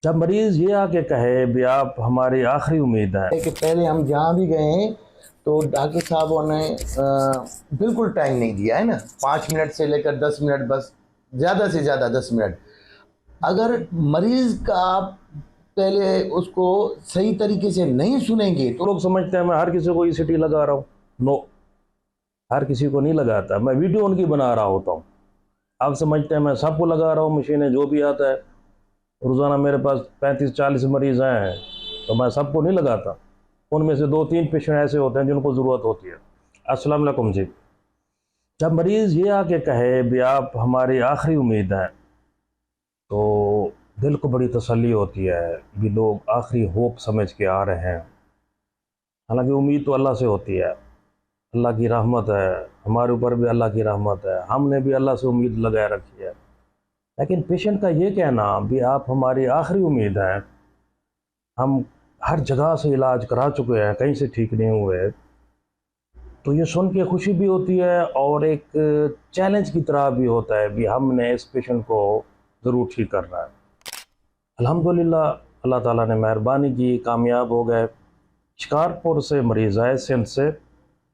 जब मरीज ये आके कहे भी आप हमारी आखिरी उम्मीद है। कि पहले हम जहाँ भी गए हैं तो डॉक्टर साहबों ने बिल्कुल टाइम नहीं दिया है ना, 5 मिनट से लेकर 10 मिनट, बस ज़्यादा से ज़्यादा 10 मिनट। अगर मरीज का आप पहले उसको सही तरीके से नहीं सुनेंगे तो तो लोग समझते हैं मैं हर किसी को ईसीटी लगा रहा हूँ। नो, हर किसी को नहीं लगाता, मैं वीडियो उनकी बना रहा होता हूँ। आप समझते हैं मैं सबको लगा रहा हूँ मशीनें, जो भी आता है। रोज़ाना मेरे पास 35-40 मरीज़ हैं, तो मैं सबको नहीं लगाता। उनमें से 2-3 पेशेंट ऐसे होते हैं जिनको ज़रूरत होती है। अस्सलाम वालेकुम जी। जब मरीज़ ये आके कहे भी आप हमारी आखिरी उम्मीद है, तो दिल को बड़ी तसल्ली होती है भी लोग आखिरी होप समझ के आ रहे हैं। हालांकि उम्मीद तो अल्लाह से होती है, अल्लाह की रहमत है, हमारे ऊपर भी अल्लाह की रहमत है, हमने भी अल्लाह से उम्मीद लगाए रखी है। लेकिन पेशेंट का ये कहना भी आप हमारी आखिरी उम्मीद है, हम हर जगह से इलाज करा चुके हैं, कहीं से ठीक नहीं हुए, तो ये सुन के खुशी भी होती है और एक चैलेंज की तरह भी होता है भी हमने इस पेशेंट को ज़रूर ठीक करना है। अल्हम्दुलिल्लाह, अल्लाह ताला ने मेहरबानी की, कामयाब हो गए। शिकारपुर से मरीज़ आए, सिंध से,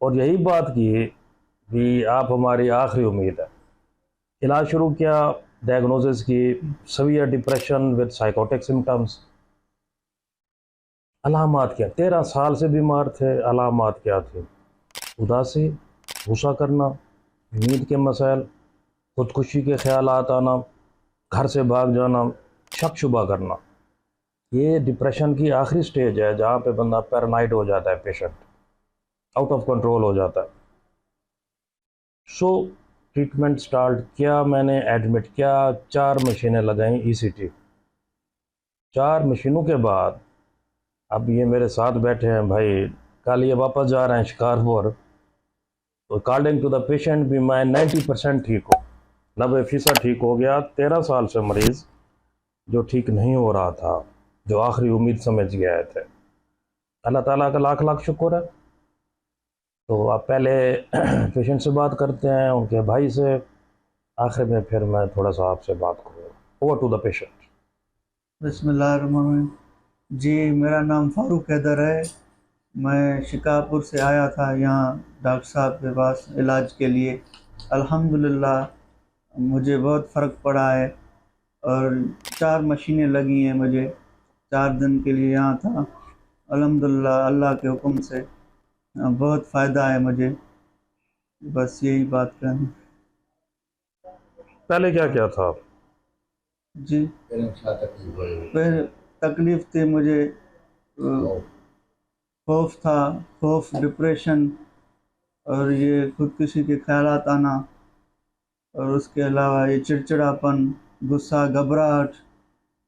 और यही बात की भी आप हमारी आखिरी उम्मीद है। इलाज शुरू किया, डायग्नोसिस की, severe depression with psychotic symptoms. अलामात क्या, 13 साल से बीमार थे। अलामात क्या थे? उदासी, गुस्सा करना, नींद के मसाइल, खुदकुशी के ख्यालात आना, घर से भाग जाना, शक शुबा करना। ये डिप्रेशन की आखिरी स्टेज है जहाँ पे बंदा पैरानाइड हो जाता है, पेशेंट आउट ऑफ कंट्रोल हो जाता है। सो ट्रीटमेंट स्टार्ट किया, मैंने एडमिट किया, 4 मशीनें लगाई ईसीटी। 4 मशीनों के बाद अब ये मेरे साथ बैठे हैं भाई, कल ये वापस जा रहे हैं शिकारपुर, तो अकॉर्डिंग टू द पेशेंट भी मैं 90% ठीक हूँ, 90% ठीक हो गया। 13 साल से मरीज़ जो ठीक नहीं हो रहा था, जो आखिरी उम्मीद समझ गए थे, अल्लाह ताला का लाख लाख शुक्र है। तो आप पहले पेशेंट से बात करते हैं, उनके भाई से, आखिर में फिर मैं थोड़ा सा आपसे बात करूँगा। Over to the patient. बिस्मिल्लाहिर्रहमानिर्रहीम। जी, मेरा नाम फ़ारूक हैदर है। मैं शिकारपुर से आया था यहाँ डॉक्टर साहब के पास इलाज के लिए। अल्हम्दुलिल्लाह मुझे बहुत फ़र्क पड़ा है और 4 मशीनें लगी हैं मुझे। 4 दिन के लिए यहाँ था। अल्हम्दुलिल्लाह अल्लाह के हुक्म से बहुत फ़ायदा है मुझे। बस यही बात कहनी। पहले क्या क्या था? जी, फिर तकलीफ़ थी मुझे, खौफ था, खौफ, डिप्रेशन और ये खुदकुशी के ख़यालात आना, और उसके अलावा ये चिड़चिड़ापन, गुस्सा, घबराहट,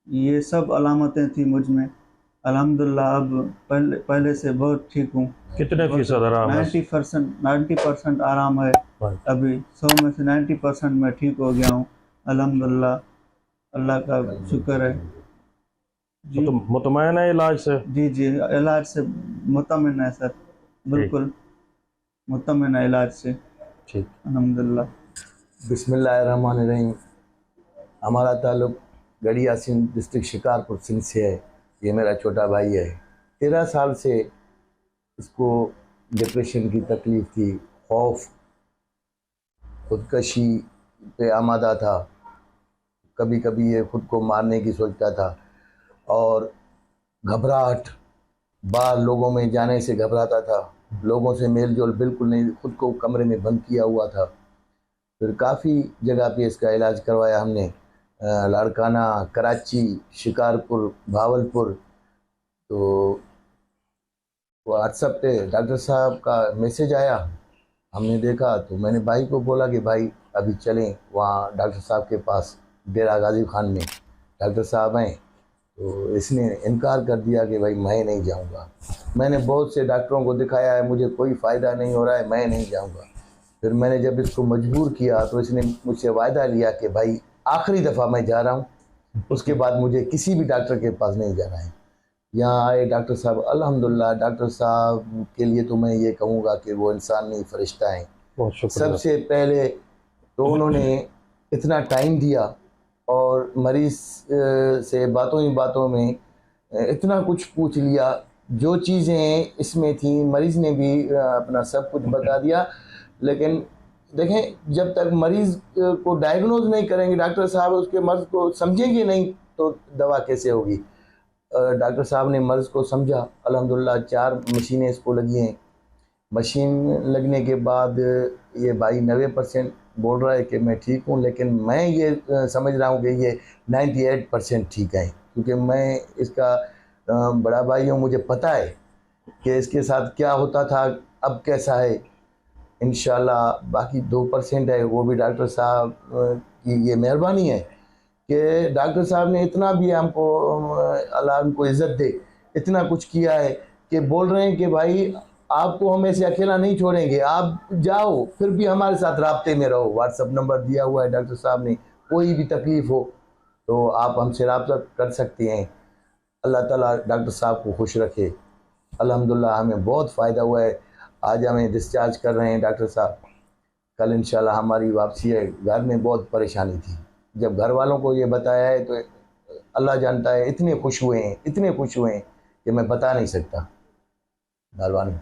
ये सब अलामतें थी मुझ में। अल्हम्दुलिल्लाह अब पहले से बहुत ठीक हूँ। कितने फीसद आराम है? 90% आराम है। हाँ। अभी 100 में से 90% मैं ठीक हो गया हूँ। अल्हम्दुलिल्लाह, अल्लाह का शुक्र है। जी तो मुतमईन है इलाज से? जी जी, इलाज से मुतमिन है सर, बिल्कुल मुतमिन है इलाज से, ठीक। अल्हम्दुलिल्लाह। बिस्मिल्लाहिर्रहमानिर्रहीम। हमारा ताल्लुक़ गढ़िया सिंध डिस्ट्रिक्ट शिकारपुर सिंध से है। ये मेरा छोटा भाई है। 13 साल से इसको डिप्रेशन की तकलीफ़ थी, खौफ, खुदकशी पे आमादा था, कभी कभी ये खुद को मारने की सोचता था, और घबराहट, बाहर लोगों में जाने से घबराता था, लोगों से मेल जोल बिल्कुल नहीं, खुद को कमरे में बंद किया हुआ था। फिर काफ़ी जगह पे इसका इलाज करवाया हमने, लाड़काना, कराची, शिकारपुर, भावलपुर। तो व्हाट्सएप पे डॉक्टर साहब का मैसेज आया, हमने देखा तो मैंने भाई को बोला कि भाई अभी चलें वहाँ डॉक्टर साहब के पास, डेरा गाजी खान में डॉक्टर साहब हैं। तो इसने इनकार कर दिया कि भाई मैं नहीं जाऊँगा। मैंने बहुत से डॉक्टरों को दिखाया है, मुझे कोई फ़ायदा नहीं हो रहा है, मैं नहीं जाऊँगा। फिर मैंने जब इसको मजबूर किया तो इसने मुझसे वायदा लिया कि भाई आखिरी दफ़ा मैं जा रहा हूँ, उसके बाद मुझे किसी भी डॉक्टर के पास नहीं जाना है। यहाँ आए डॉक्टर साहब, अल्हम्दुलिल्लाह डॉक्टर साहब के लिए तो मैं ये कहूँगा कि वो इंसान नहीं, फरिश्ता हैं। बहुत शुक्रिया। सबसे पहले तो उन्होंने इतना टाइम दिया और मरीज़ से बातों ही बातों में इतना कुछ पूछ लिया, जो चीज़ें इसमें थी मरीज़ ने भी अपना सब कुछ बता दिया। लेकिन देखें, जब तक मरीज़ को डायग्नोज नहीं करेंगे डॉक्टर साहब, उसके मर्ज़ को समझेंगे नहीं, तो दवा कैसे होगी। डॉक्टर साहब ने मर्ज़ को समझा, अल्हम्दुलिल्लाह 4 मशीनें इसको लगी हैं। मशीन लगने के बाद ये भाई 90% बोल रहा है कि मैं ठीक हूँ, लेकिन मैं ये समझ रहा हूँ कि ये 98% ठीक है, क्योंकि मैं इसका बड़ा भाई हूँ, मुझे पता है कि इसके साथ क्या होता था, अब कैसा है। इंशाल्लाह बाकी 2% है, वो भी डॉक्टर साहब की ये मेहरबानी है कि डॉक्टर साहब ने इतना भी हमको, अल्लाह उनको इज़्ज़त दे, इतना कुछ किया है कि बोल रहे हैं कि भाई आपको हम ऐसे अकेला नहीं छोड़ेंगे, आप जाओ, फिर भी हमारे साथ राब्ते में रहो। व्हाट्सअप नंबर दिया हुआ है डॉक्टर साहब ने, कोई भी तकलीफ़ हो तो आप हमसे रब्ता कर सकते हैं। अल्लाह ताला डॉक्टर साहब को खुश रखे। अल्हम्दुलिल्लाह हमें बहुत फ़ायदा हुआ है। आज हमें डिस्चार्ज कर रहे हैं डॉक्टर साहब, कल इंशाल्लाह हमारी वापसी है। घर में बहुत परेशानी थी, जब घर वालों को ये बताया है तो अल्लाह जानता है, इतने खुश हुए हैं, इतने खुश हुए हैं कि मैं बता नहीं सकता। मेहरबानी।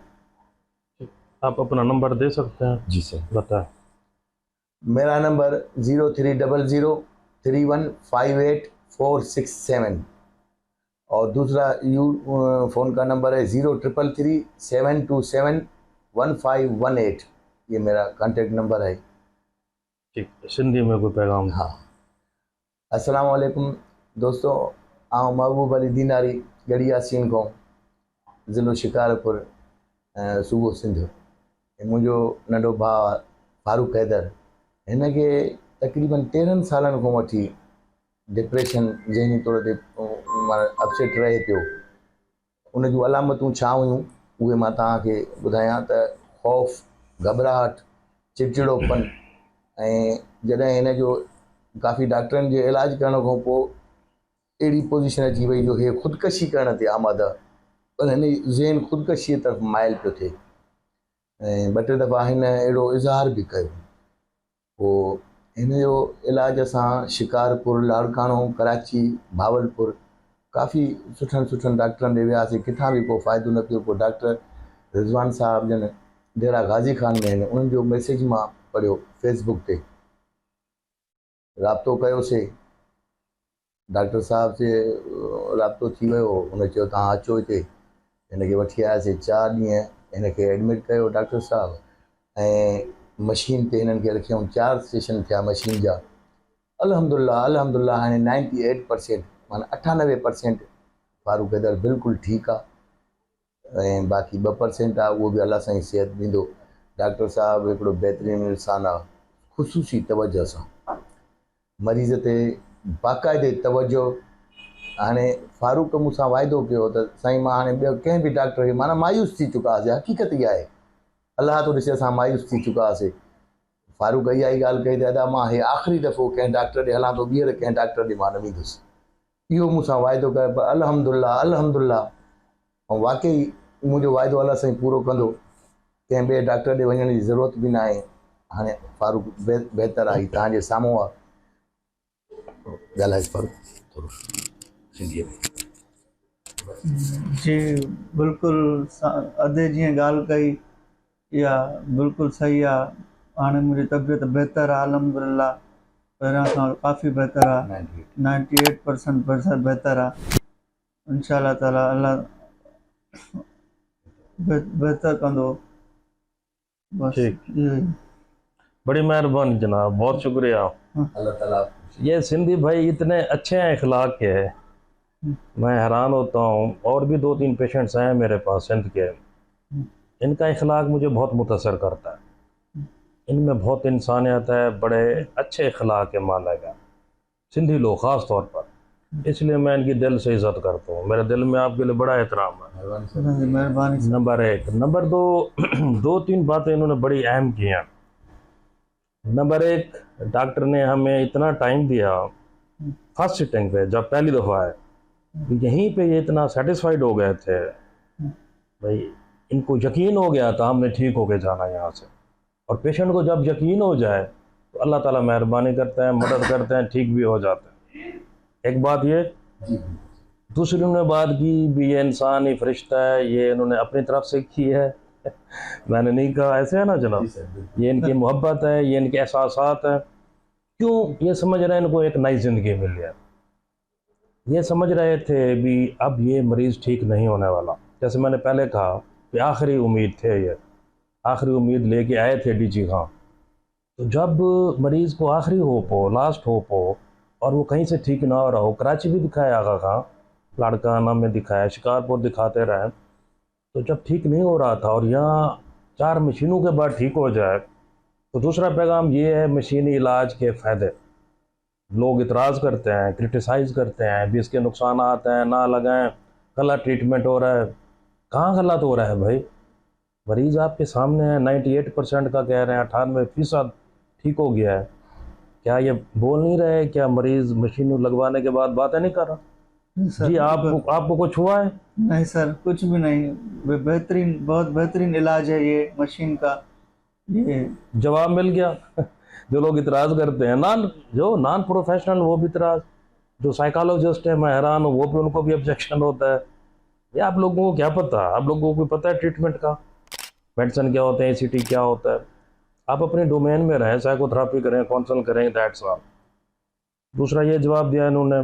आप अपना नंबर दे सकते हैं? जी सर, बताएं। मेरा नंबर 0300-3158-467 और दूसरा फ़ोन का नंबर है 0333-727-1518। ये मेरा कॉन्टेक्ट नंबर है। ठीक, सिंधी में कोई पैगाम? हाँ, अस्सलाम वालेकुम दोस्तों, आउं महबूब अली दीनारी गढ़ी यासीन खां, ज़िलो शिकारपुर, सूबो सिंध। मुंहिंजो नंढो भाउ फारूक हैदर, हिन खे तक़रीबन 13 सालनि खां वठी डिप्रेशन ज़हनी तौर ते माना अपसेट रहे पियो। उन जूं अलामतूं छा हुयूं उहे मां तव्हांखे ॿुधायां त ख़ौफ़, घबराहट, चिड़चिड़ोपन, ऐं जॾहिं हिन जो काफ़ी डॉक्टरनि जे इलाज करण खां पोइ अहिड़ी पोजीशन अची वई जो हे ख़ुदकशी करण ते आमादा, पर हिन जी ज़हन ख़ुदकशीअ तरफ़ माइल पियो थिए। ऐं 2-3 दफ़ा हिन अहिड़ो इज़हार बि कयो। पोइ हिन जो इलाज असां शिकारपुर, लाड़काणो, कराची, भावलपुर काफ़ी सुठनि डॉक्टरनि ॾे वियासीं, किथां बि को फ़ाइदो न पियो। पोइ डॉक्टर रिज़वान साहब जन डेरा गाज़ी खान में आहिनि, उन्हनि जो मैसेज मां पढ़ियो फेसबुक ते, राब्तो कयोसीं। डॉक्टर साहब से राब्तो थी वियो, हुन चयो तव्हां अचो हिते। हिन खे वठी आयासीं, 4 ॾींहं हिन खे एडमिट कयो डॉक्टर साहब, ऐं मशीन ते हिननि खे रखियऊं। 4 सेशन थिया मशीन जा। अल्हम्दुलिल्लाह हाणे 98% माना 98% फारूक हैदर बिल्कुलु ठीकु आहे, ऐं बाक़ी 2% आहे, उहो बि अल्लाह साईं सिहत ॾींदो। डॉक्टर साहब हिकिड़ो बहितरीनु इंसानु आहे, ख़ुशूसी तवजो सां मरीज़ ते बाक़ाइदे तवजो। हाणे फारूक मूंसां वाइदो कयो त साईं मां हाणे ॿियो कंहिं बि डॉक्टर खे माना मायूस थी चुका हुआसीं। हक़ीक़त इहा आहे, अलाह तो ॾिसे असां मायूस थी चुका हुआसीं। फारूक इहा ई ॻाल्हि कई त दादा मां हे आख़िरी दफ़ो कंहिं डॉक्टर ॾे हलां थो, ॿीहर कंहिं डॉक्टर ॾे मां न वेंदुसि। इहो मूंसां वाइदो कयो, पर अल्हम्दुलिल्लाह ऐं वाक़ई मुंहिंजो वाइदो अलाह साईं पूरो कंदो। कंहिं ॿिए डॉक्टर ॾे वञण जी ज़रूरत बि न आहे। हाणे फारूक बहितर आहे, तव्हांजे साम्हूं आहे। ॻाल्हाए फारूक थोरो सिंधीअ में। जी बिल्कुलु, अधे जीअं ॻाल्हि कई इहा बिल्कुलु सही आहे। हाणे मुंहिंजी तबियत बहितर आहे अल्हम्दुलिल्लाह, पहिरियां खां काफ़ी बहितर आहे, 98% बहितर आहे। इंशाअल्लाह ताला अल्लाह बहितर कंदो। बस ठीक, इहो ई। बड़ी मेहरबानी जनाब, बहुत शुक्रिया। अल्लाह ताला ये सिंधी भाई इतने अच्छे हैं अखलाक के, मैं हैरान होता हूँ। और भी 2-3 पेशेंट्स हैं मेरे पास सिंध के, इनका अखलाक मुझे बहुत मुतासर करता है। इनमें बहुत इंसानियत है, बड़े अच्छे अखलाक के मालिक हैं सिंधी लोग ख़ास तौर पर, इसलिए मैं इनकी दिल से इज़्ज़त करता हूँ। मेरे दिल में आपके लिए बड़ा एहतराम है, मेहरबानी। नंबर 1। नंबर 2, 2-3 बातें इन्होंने बड़ी अहम की हैं। नंबर 1, डॉक्टर ने हमें इतना टाइम दिया फर्स्ट सिटिंग पे, जब पहली दफ़ा आए, यहीं पे ये इतना सेटिस्फाइड हो गए थे भाई, इनको यकीन हो गया था हमने ठीक होके जाना यहाँ से। और पेशेंट को जब यकीन हो जाए तो अल्लाह ताला मेहरबानी करता है, मदद करते हैं, ठीक भी हो जाता है। एक बात ये, जी दूसरी उन्होंने बात की भी ये इंसान ही फरिश्ता है, ये इन्होंने अपनी तरफ से की है। मैंने नहीं कहा, ऐसे है ना जी जनाब, सर, बिल्कुल। ये इनकी मोहब्बत है, ये इनके एहसासात हैं। क्यों? ये समझ रहे हैं इनको एक नई ज़िंदगी मिली है। ये समझ रहे थे भी अब ये मरीज़ ठीक नहीं होने वाला। जैसे मैंने पहले कहा कि आखिरी उम्मीद थे, ये आखिरी उम्मीद लेके आए थे डीजी खां। तो जब मरीज़ को आखिरी होप हो, लास्ट होप हो, और वो कहीं से ठीक ना हो रहा हो, कराची भी दिखाया आगा खां, लाड़काना में दिखाया, शिकारपुर दिखाते रहे, तो जब ठीक नहीं हो रहा था और यहाँ 4 मशीनों के बाद ठीक हो जाए, तो दूसरा पैगाम ये है मशीनी इलाज के फ़ायदे। लोग इतराज़ करते हैं, क्रिटिसाइज़ करते हैं भी इसके नुकसान आते हैं, ना लगाएं, गलत ट्रीटमेंट हो रहा है। कहाँ गलत हो रहा है भाई? मरीज़ आपके सामने है, 98% का कह रहे हैं, 98% ठीक हो गया है। क्या ये बोल नहीं रहे? क्या मरीज़ मशीन लगवाने के बाद बातें नहीं कर रहा? सर, जी आपको कुछ हुआ है? नहीं सर, कुछ भी नहीं। बेहतरीन, बहुत बेहतरीन इलाज है ये मशीन का। ये जवाब मिल गया। जो लोग इतराज़ करते हैं, जो नॉन प्रोफेशनल, वो भी इतराज़, जो साइकोलॉजिस्ट है, मैं हैरान हूँ, वो भी, उनको भी ऑब्जेक्शन होता है। ये आप लोगों को क्या पता? आप लोगों को पता है ट्रीटमेंट का, मेडिसिन क्या होते हैं, ECT क्या होता है? आप अपने डोमेन में रहें, साइकोथेरेपी करें, काउंसल करें, दैट्स ऑल। दूसरा ये जवाब दिया इन्होंने।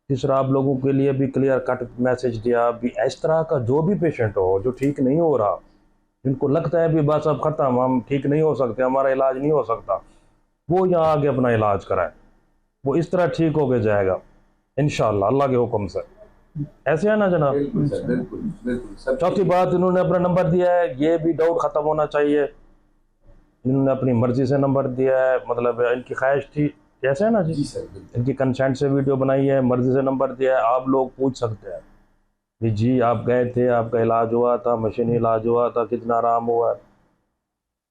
तीसरा आप लोगों के लिए भी क्लियर कट मैसेज दिया भी इस तरह का जो भी पेशेंट हो, जो ठीक नहीं हो रहा, जिनको लगता है भी बस अब ख़त्म, हम ठीक नहीं हो सकते, हमारा इलाज नहीं हो सकता, वो यहाँ आके अपना इलाज कराए। वो इस तरह ठीक होके जाएगा इंशाअल्लाह, अल्लाह के हुक्म से। ऐसे है ना जनाब? बिल्कुल सर, बिल्कुल बिल्कुल। सब चौथी बात, इन्होंने अपना नंबर दिया है, ये भी डाउट ख़त्म होना चाहिए। इन्होंने अपनी मर्ज़ी से नंबर दिया है, मतलब इनकी ख्वाहिश थी, कैसे है ना जी, जी सर, बिल्कुल। इनकी कंसेंट से वीडियो बनाई है, मर्ज़ी से नंबर दिया है। आप लोग पूछ सकते हैं कि जी आप गए थे, आपका इलाज हुआ था, मशीनी इलाज हुआ था, कितना आराम हुआ है।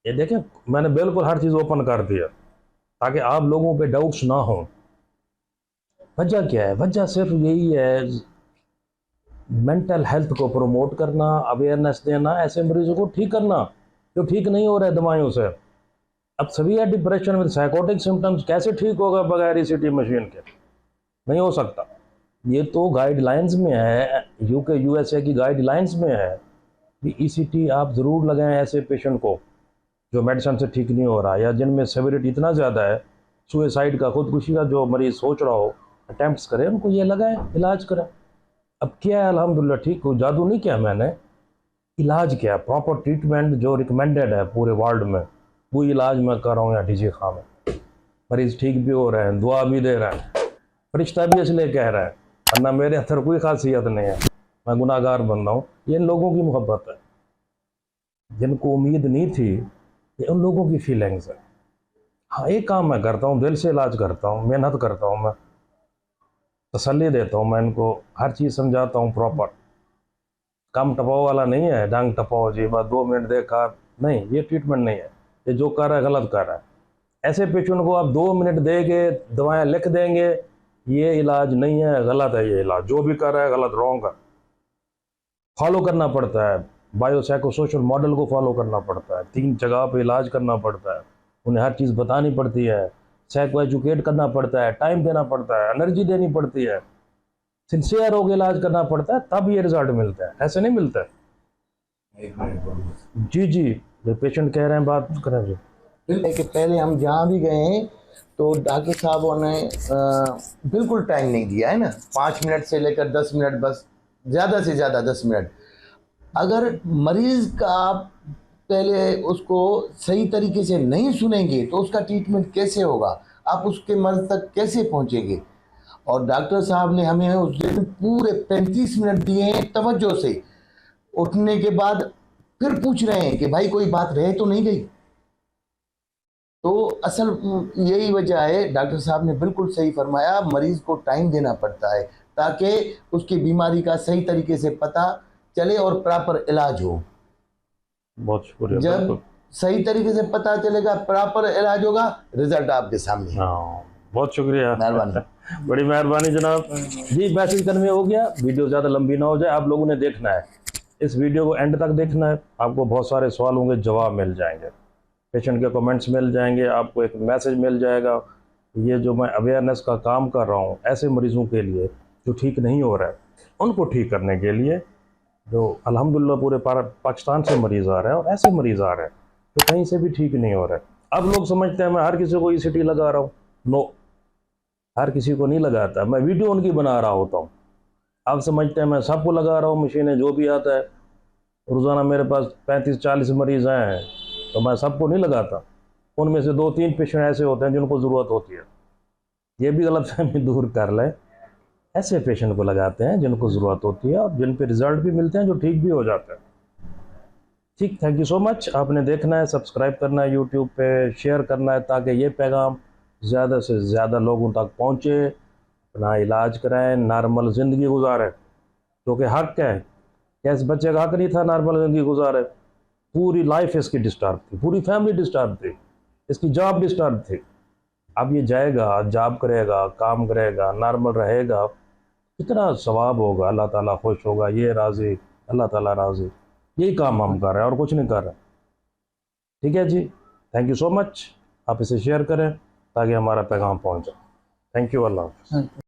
ये देखें, मैंने बिल्कुल हर चीज़ ओपन कर दिया ताकि आप लोगों पे डाउट्स ना हो। वजह क्या है? वजह सिर्फ यही है, मेंटल हेल्थ को प्रमोट करना, अवेयरनेस देना, ऐसे मरीजों को ठीक करना जो ठीक नहीं हो रहा है दवाइयों से। अब सभी है डिप्रेशन विद साइकोटिक सिम्टम्स, कैसे ठीक होगा बगैर ECT मशीन के? नहीं हो सकता। ये तो गाइडलाइंस में है, UK USA की गाइडलाइंस में है कि ECT आप ज़रूर लगाएं ऐसे पेशेंट को जो मेडिसिन से ठीक नहीं हो रहा, या जिनमें सेवरिटी इतना ज़्यादा है, सुसाइड का, खुदकुशी का जो मरीज़ सोच रहा हो, अटैम्प्ट्स करें, उनको ये लगाएं, इलाज करें। अब क्या है, अल्हम्दुलिल्लाह ठीक हो, जादू नहीं किया मैंने। इलाज क्या है? प्रॉपर ट्रीटमेंट जो रिकमेंडेड है पूरे वर्ल्ड में, वो इलाज मैं कर रहा हूँ यहाँ डीजी खां में। मरीज़ ठीक भी हो रहे हैं, दुआ भी दे रहे हैं, फरिश्ता भी इसलिए कह रहे हैं, वरना मेरे अंदर कोई खासियत नहीं है, मैं गुनाहगार बन रहा हूँ। ये इन लोगों की मोहब्बत है, जिनको उम्मीद नहीं थी, ये उन लोगों की फीलिंग्स है। हाँ, एक काम मैं करता हूँ, दिल से इलाज करता हूँ, मेहनत करता हूँ, मैं तसल्ली देता हूँ, मैं इनको हर चीज़ समझाता हूँ प्रॉपर। काम टपाओ वाला नहीं है, डांग टपाओ जी, बस 2 मिनट देखा, नहीं, ये ट्रीटमेंट नहीं है। ये जो कर रहा है गलत कर रहा है। ऐसे पेशेंट को आप 2 मिनट दे के दवाएँ लिख देंगे, ये इलाज नहीं है, गलत है ये इलाज, जो भी कर रहा है गलत, रॉन्ग है। फॉलो करना पड़ता है, बायोसाइकोसोशल मॉडल को फॉलो करना पड़ता है, 3 जगह पे इलाज करना पड़ता है, उन्हें हर चीज़ बतानी पड़ती है, साइको एजुकेट करना पड़ता है, टाइम देना पड़ता है, एनर्जी देनी पड़ती है, सिंसियर होकर इलाज करना पड़ता है, तब ये रिजल्ट मिलता है, ऐसे नहीं मिलता है। एक मिनट बोलो। जी जी, पेशेंट कह रहे हैं, बात करें जी। कि पहले हम जहाँ भी गए हैं तो डॉक्टर साहबों ने बिल्कुल टाइम नहीं दिया है ना, 5 मिनट से लेकर 10 मिनट, बस ज़्यादा से ज़्यादा 10 मिनट। अगर मरीज़ का आप पहले उसको सही तरीके से नहीं सुनेंगे तो उसका ट्रीटमेंट कैसे होगा, आप उसके मर्ज तक कैसे पहुँचेंगे। और डॉक्टर साहब ने हमें उस दिन पूरे 35 मिनट दिए हैं तवज्जो से। उठने के बाद फिर पूछ रहे हैं कि भाई कोई बात रह तो नहीं गई। तो असल यही वजह है, डॉक्टर साहब ने बिल्कुल सही फरमाया, मरीज़ को टाइम देना पड़ता है ताकि उसकी बीमारी का सही तरीके से पता चले और प्रॉपर इलाज हो। बहुत शुक्रिया। जब सही तरीके से पता चलेगा, प्रॉपर इलाज होगा, रिजल्ट आपके सामने है। हाँ, बहुत शुक्रिया, मेहरबानी। बड़ी मेहरबानी जनाब जी। मैसेज करने हो गया, वीडियो ज़्यादा लंबी ना हो जाए, आप लोगों ने देखना है, इस वीडियो को एंड तक देखना है। आपको बहुत सारे सवालों के जवाब मिल जाएंगे, पेशेंट के कमेंट्स मिल जाएंगे, आपको एक मैसेज मिल जाएगा, ये जो मैं अवेयरनेस का काम कर रहा हूँ ऐसे मरीज़ों के लिए जो ठीक नहीं हो रहा है, उनको ठीक करने के लिए, जो अल्हम्दुलिल्लाह पूरे पाकिस्तान से मरीज़ आ रहे हैं और ऐसे मरीज़ आ रहे हैं जो कहीं से भी ठीक नहीं हो रहे। अब लोग समझते हैं मैं हर किसी को ECT लगा रहा हूँ। नो, हर किसी को नहीं लगाता, मैं वीडियो उनकी बना रहा होता हूँ। आप समझते हैं मैं सबको लगा रहा हूँ मशीनें, जो भी आता है। रोज़ाना मेरे पास 35-40 मरीज़ हैं, तो मैं सबको नहीं लगाता। उनमें से 2-3 पेशेंट ऐसे होते हैं जिनको ज़रूरत होती है। ये भी गलतफहमी दूर कर लें, ऐसे पेशेंट को लगाते हैं जिनको ज़रूरत होती है और जिन पे रिज़ल्ट भी मिलते हैं, जो ठीक भी हो जाते हैं। ठीक, थैंक यू सो मच। आपने देखना है, सब्सक्राइब करना है यूट्यूब पे, शेयर करना है ताकि ये पैगाम ज़्यादा से ज़्यादा लोगों तक पहुँचे, अपना इलाज कराएं, नॉर्मल ज़िंदगी गुजारें, क्योंकि हक है। क्या इस बच्चे का हक नहीं था नॉर्मल ज़िंदगी गुजारे? पूरी लाइफ इसकी डिस्टर्ब थी, पूरी फैमिली डिस्टर्ब थी, इसकी जॉब डिस्टर्ब थी। अब ये जाएगा, जॉब करेगा, काम करेगा, नॉर्मल रहेगा, कितना सवाब होगा, अल्लाह ताला खुश होगा, ये राज़ी, अल्लाह ताला राज़ी। यही काम हम कर रहे हैं और कुछ नहीं कर रहे। ठीक है जी, थैंक यू सो मच। आप इसे शेयर करें ताकि हमारा पैगाम पहुंचे। थैंक यू, अल्लाह हाफ़िज़।